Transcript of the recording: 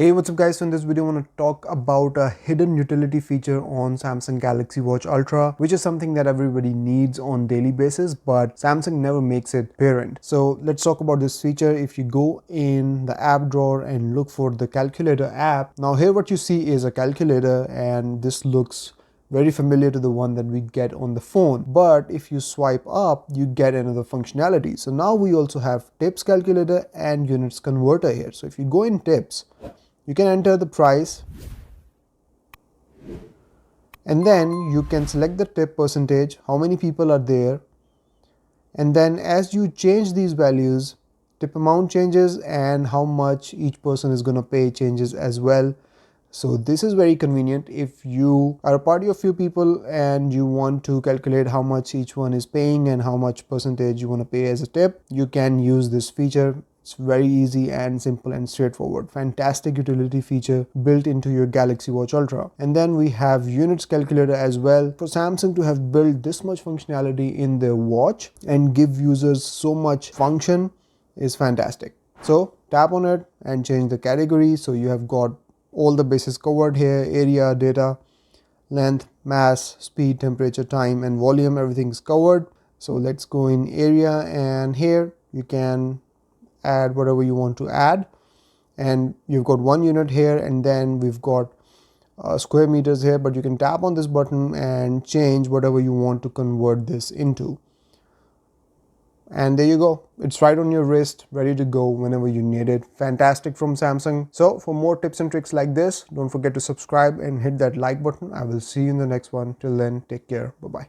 Hey, what's up guys? So in this video I want to talk about a hidden utility feature on Samsung Galaxy Watch Ultra, which is something that everybody needs on daily basis, but Samsung never makes it apparent. So let's talk about this feature. If you go in the app drawer and look for the calculator app, now here what you see is a calculator, and this looks very familiar to the one that we get on the phone. But if you swipe up, you get another functionality. So now we also have tips calculator and units converter here. So if you go in tips, you can enter the price, and then you can select the tip percentage, how many people are there, and then as you change these values, tip amount changes and how much each person is going to pay changes as well. So this is very convenient. If you are a party of few people and you want to calculate how much each one is paying and how much percentage you want to pay as a tip, you can use this feature. It's very easy and simple and straightforward. Fantastic utility feature built into your Galaxy Watch Ultra. And then we have units calculator as well. For Samsung to have built this much functionality in their watch and give users so much function is fantastic. So tap on it and change the category. So you have got all the bases covered here: area, data, length, mass, speed, temperature, time, and volume. Everything is covered. So let's go in area, and here you can add whatever you want to add, and you've got 1 unit here, and then we've got square meters here, but you can tap on this button and change whatever you want to convert this into. And there you go, it's right on your wrist, ready to go whenever you need it. Fantastic from Samsung. So for more tips and tricks like this, don't forget to subscribe and hit that like button. I will see you in the next one. Till then, take care. Bye bye.